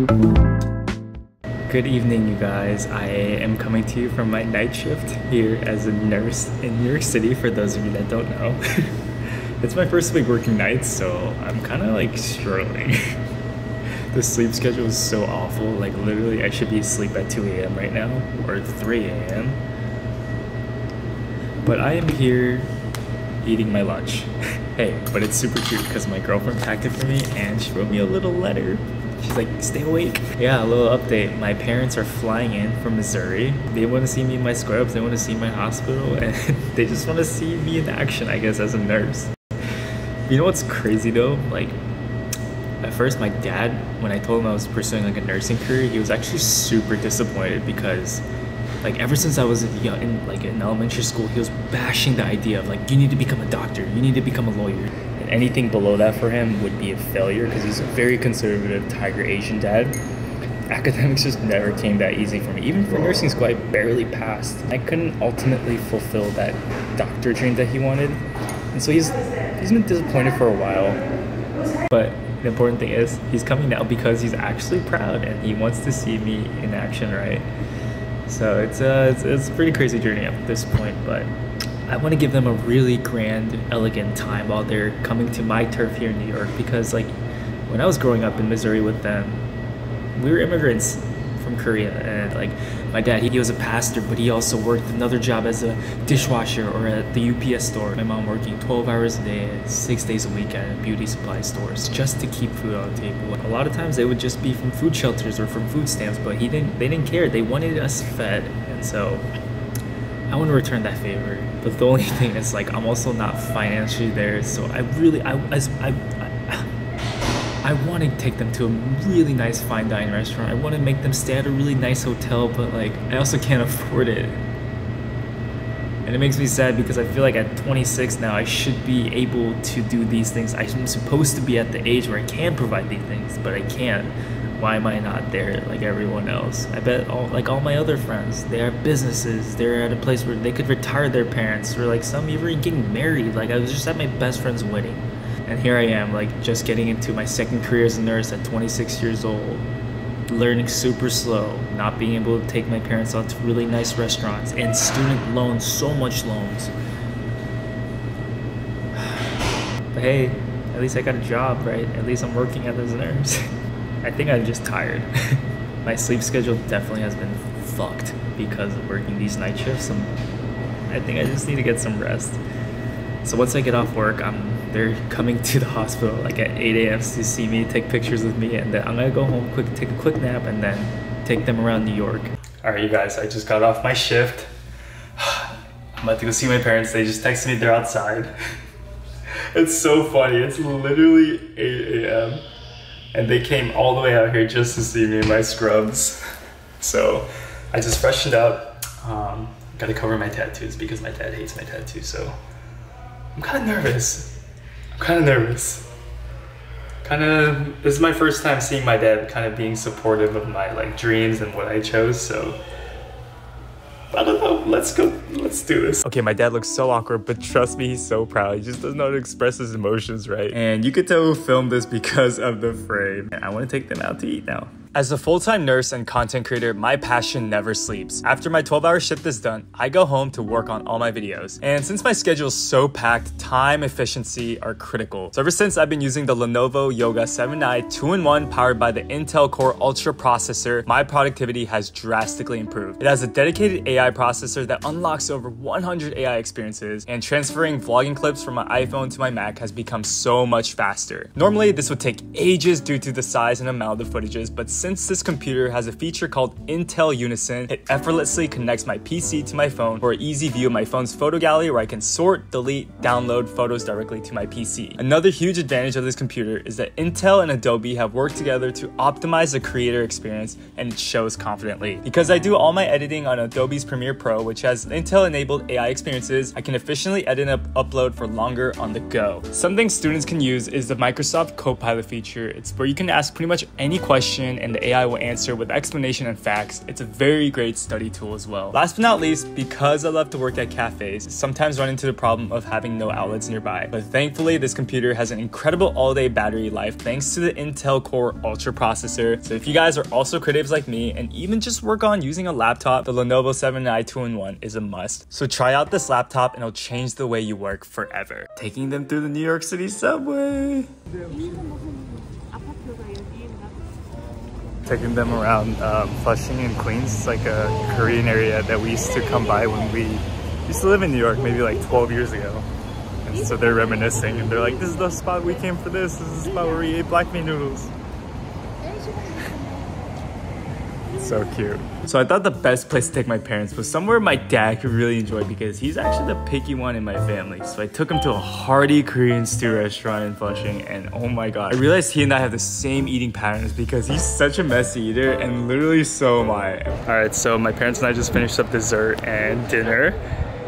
Good evening, you guys. I am coming to you from my night shift here as a nurse in New York City, for those of you that don't know. It's my first week working nights, so I'm kind of like struggling. The sleep schedule is so awful. Like literally I should be asleep at 2 a.m. right now, or 3 a.m. But I am here eating my lunch. Hey, but it's super cute because my girlfriend packed it for me and she wrote me a little letter. She's like, stay awake. Yeah, a little update. My parents are flying in from Missouri. They want to see me in my scrubs. They want to see my hospital. And they just want to see me in action, I guess, as a nurse. You know what's crazy though? Like, at first my dad, when I told him I was pursuing like a nursing career, he was actually super disappointed because like ever since I was in elementary school, he was bashing the idea of like, you need to become a doctor, you need to become a lawyer. Anything below that for him would be a failure because he's a very conservative tiger Asian dad. Academics just never came that easy for me. Even for nursing school, I barely passed. I couldn't ultimately fulfill that doctor dream that he wanted. And so he's been disappointed for a while. But the important thing is he's coming now because he's actually proud and he wants to see me in action, right? So it's a pretty crazy journey at this point, but I want to give them a really grand, elegant time while they're coming to my turf here in New York, because like when I was growing up in Missouri with them, we were immigrants from Korea, and like my dad, he was a pastor, but he also worked another job as a dishwasher or at the UPS store. My mom working 12 hours a day, 6 days a week at beauty supply stores just to keep food on the table. A lot of times they would just be from food shelters or from food stamps, but they didn't care. They wanted us fed, and so I want to return that favor. But the only thing is like I'm also not financially there, so I want to take them to a really nice fine dining restaurant. I want to make them stay at a really nice hotel, but like I also can't afford it. And it makes me sad because I feel like at 26 now I should be able to do these things. I'm supposed to be at the age where I can provide these things, but I can't. Why am I not there like everyone else? I bet all my other friends, they have businesses, they're at a place where they could retire their parents, or like some even getting married. Like I was just at my best friend's wedding, and here I am like just getting into my second career as a nurse at 26 years old, learning super slow, not being able to take my parents out to really nice restaurants, and student loans, so much loans. But hey, at least I got a job, right? At least I'm working as a nurse. I think I'm just tired. My sleep schedule definitely has been fucked because of working these night shifts. I think I just need to get some rest. So once I get off work, they're coming to the hospital like at 8 a.m. to see me, take pictures with me, and then I'm gonna go home take a quick nap, and then take them around New York. All right, you guys, I just got off my shift. I'm about to go see my parents. They just texted me they're outside. It's so funny. It's literally 8 a.m. and they came all the way out here just to see me in my scrubs. So I just freshened up. Gotta cover my tattoos because my dad hates my tattoos, so I'm kind of nervous. This is my first time seeing my dad kind of being supportive of my like dreams and what I chose, so I don't know, let's do this. Okay, my dad looks so awkward, but trust me, he's so proud. He just doesn't know how to express his emotions, right? And you could tell who filmed this because of the frame. I want to take them out to eat now. As a full-time nurse and content creator, my passion never sleeps. After my 12-hour shift is done, I go home to work on all my videos. And since my schedule is so packed, time efficiency are critical. So ever since I've been using the Lenovo Yoga 7i 2-in-1 powered by the Intel Core Ultra processor, my productivity has drastically improved. It has a dedicated AI processor that unlocks over 100 AI experiences, and transferring vlogging clips from my iPhone to my Mac has become so much faster. Normally, this would take ages due to the size and amount of the footages, but since this computer has a feature called Intel Unison, it effortlessly connects my PC to my phone for an easy view of my phone's photo gallery where I can sort, delete, download photos directly to my PC. Another huge advantage of this computer is that Intel and Adobe have worked together to optimize the creator experience, and it shows confidently. Because I do all my editing on Adobe's Premiere Pro, which has Intel-enabled AI experiences, I can efficiently edit and upload for longer on the go. Something students can use is the Microsoft Copilot feature. It's where you can ask pretty much any question and and the AI will answer with explanation and facts. It's a very great study tool as well. Last but not least, because I love to work at cafes, sometimes run into the problem of having no outlets nearby. But thankfully, this computer has an incredible all-day battery life thanks to the Intel Core Ultra processor. So if you guys are also creatives like me and even just work on using a laptop, the Lenovo 7i 2-in-1 is a must. So try out this laptop and it'll change the way you work forever. Taking them through the New York City subway. Taking them around Flushing and Queens. It's like a Korean area that we used to come by when we used to live in New York maybe like 12 years ago. And so they're reminiscing and they're like, this is the spot we came for this. This is the spot where we ate black bean noodles. So cute. So I thought the best place to take my parents was somewhere my dad could really enjoy because he's actually the picky one in my family. So I took him to a hearty Korean stew restaurant in Flushing and oh my god, I realized he and I have the same eating patterns because he's such a messy eater and literally so am I. Alright, so my parents and I just finished up dessert and dinner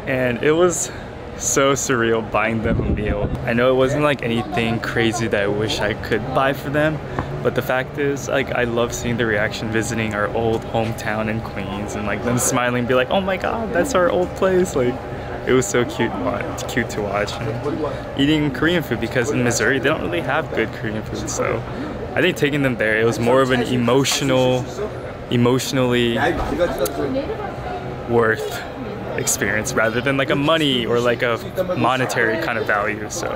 and it was so surreal buying them a meal. I know it wasn't like anything crazy that I wish I could buy for them, but the fact is, like, I love seeing the reaction visiting our old hometown in Queens and like them smiling and be like, oh my god, that's our old place. Like, it was so cute to watch. And eating Korean food because in Missouri they don't really have good Korean food, so I think taking them there, it was more of an emotionally worth experience rather than like a money or like a monetary kind of value. So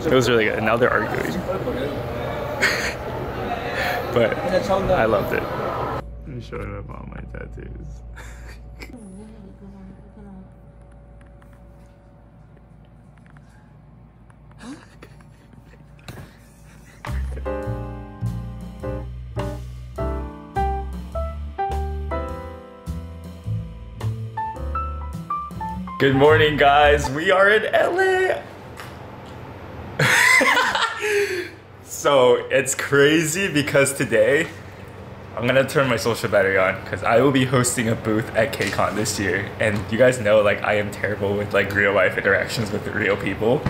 it was really good. And now they're arguing. But I loved it. I'm showing up all my tattoos. Good morning, guys. We are in LA. So it's crazy because today I'm gonna turn my social battery on because I will be hosting a booth at KCON this year. And you guys know, like, I am terrible with like real life interactions with real people.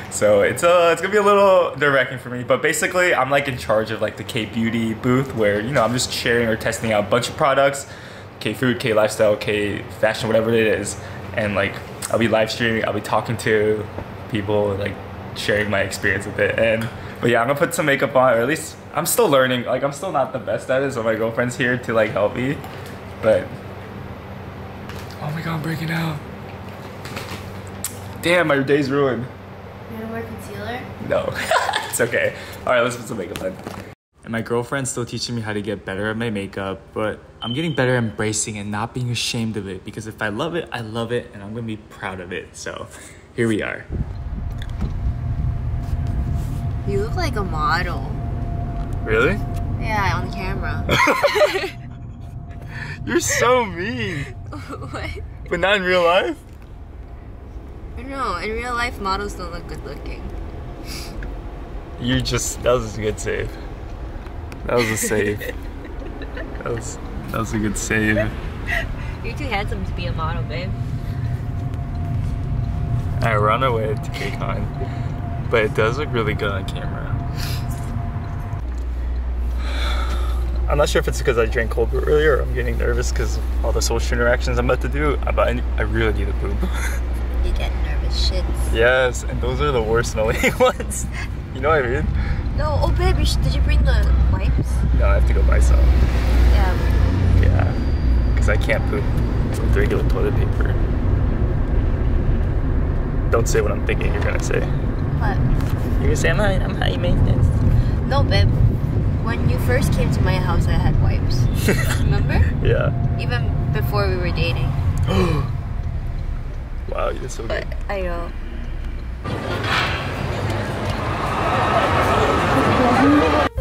So it's gonna be a little nerve-wracking for me, but basically I'm like in charge of like the K-beauty booth where, you know, I'm just sharing or testing out a bunch of products, K-food, K-lifestyle, K-fashion, whatever it is. And like, I'll be live streaming, I'll be talking to people, like sharing my experience with it. But yeah, I'm gonna put some makeup on, or at least I'm still learning. Like, I'm still not the best at it, so my girlfriend's here to like help me. But, oh my god, I'm breaking out. Damn, my day's ruined. You wanna wear concealer? No, it's okay. All right, let's put some makeup on. And my girlfriend's still teaching me how to get better at my makeup, but I'm getting better at embracing and not being ashamed of it, because if I love it, I love it, and I'm gonna be proud of it. So here we are. You look like a model. Really? Yeah, on camera. You're so mean. What? But not in real life? No, in real life, models don't look good looking. That was a good save. That was a save. that was a good save. You're too handsome to be a model, babe. Alright, we're on our way to KCON. But it does look really good on camera. I'm not sure if it's because I drank cold brew earlier or I'm getting nervous because of all the social interactions I'm about to do, but I really need a poop. You get nervous shits. Yes, and those are the worst smelling ones. You know what I mean? No, oh babe, did you bring the wipes? No, I have to go buy some. Yeah. Yeah, because I can't poop with regular toilet paper. Don't say what I'm thinking you're gonna say. What? You're gonna say I'm high maintenance. No, babe. When you first came to my house, I had wipes. Remember? Yeah. Even before we were dating. Wow, you're so good. I know.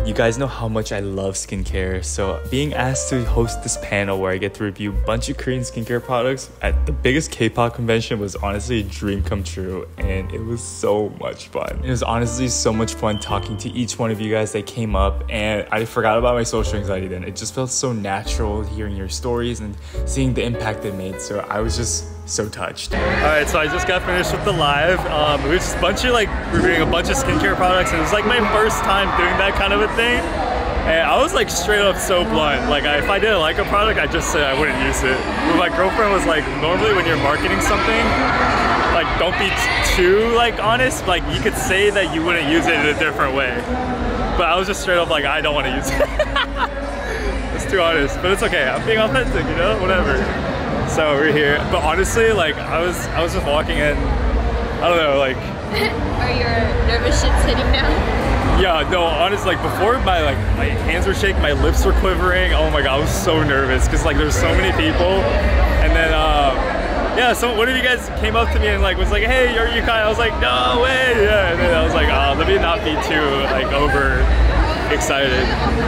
You guys know how much I love skincare, so being asked to host this panel where I get to review a bunch of Korean skincare products at the biggest K-pop convention was honestly a dream come true, and it was so much fun. It was honestly so much fun talking to each one of you guys that came up, and I forgot about my social anxiety then. It just felt so natural hearing your stories and seeing the impact it made, so I was just so touched. Alright, so I just got finished with the live. It was just reviewing a bunch of skincare products, and it was like my first time doing that kind of a thing. And I was like straight up so blunt. Like if I didn't like a product, I just said I wouldn't use it. But my girlfriend was like, normally when you're marketing something, like don't be too like honest. Like you could say that you wouldn't use it in a different way. But I was just straight up like, I don't want to use it. It's too honest, but it's okay. I'm being authentic, you know, whatever. So we're here. But honestly, like I was just walking in. I don't know, like. Are your nervous shits hitting now? Yeah, no, honestly, like before my hands were shaking, my lips were quivering. Oh my god, I was so nervous because like there's so many people. And then yeah, so one of you guys came up to me and like was like, hey, are you kind? I was like, no way. Yeah, and then I was like, let me not be too like over excited.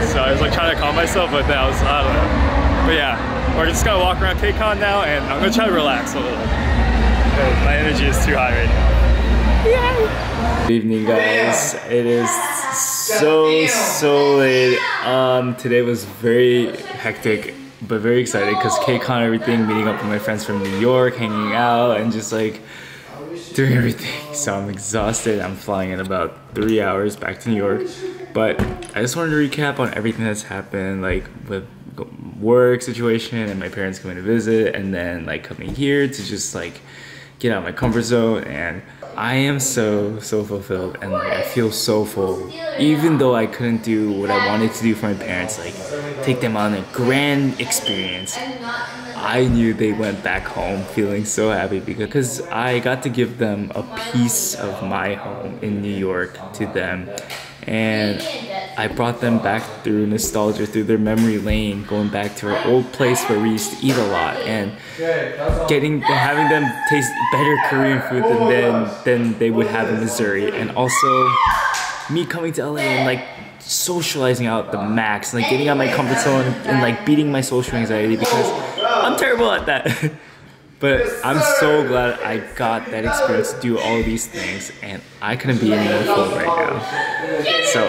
So I was like trying to calm myself, but then I don't know. But yeah, we're just gonna walk around KCON now, and I'm gonna try to relax a little. My energy is too high right now. Good evening, guys. It is so late. Today was very hectic, but very excited because KCON, everything, meeting up with my friends from New York, hanging out, and just like doing everything. So I'm exhausted. I'm flying in about 3 hours back to New York. But I just wanted to recap on everything that's happened, like with work situation and my parents coming to visit, and then like coming here to just like get out of my comfort zone. And I am so fulfilled, and like I feel so full. Even though I couldn't do what I wanted to do for my parents, like take them on a grand experience, I knew they went back home feeling so happy because I got to give them a piece of my home in New York to them. And I brought them back through nostalgia, through their memory lane, going back to our old place where we used to eat a lot, and having them taste better Korean food than they would have in Missouri. And also me coming to LA and like socializing out the max, like getting out of my comfort zone and like beating my social anxiety because I'm terrible at that. But I'm so glad I got that experience to do all these things, and I couldn't be any more full right now. So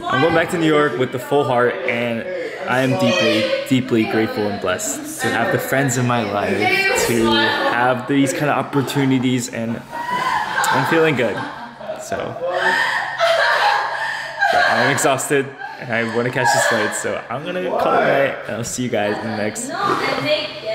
I'm going back to New York with the full heart, and I am deeply grateful and blessed to have the friends in my life, to have these kind of opportunities, and I'm feeling good. So but I'm exhausted and I want to catch this flight, so I'm gonna call it a night, and I'll see you guys in the next video.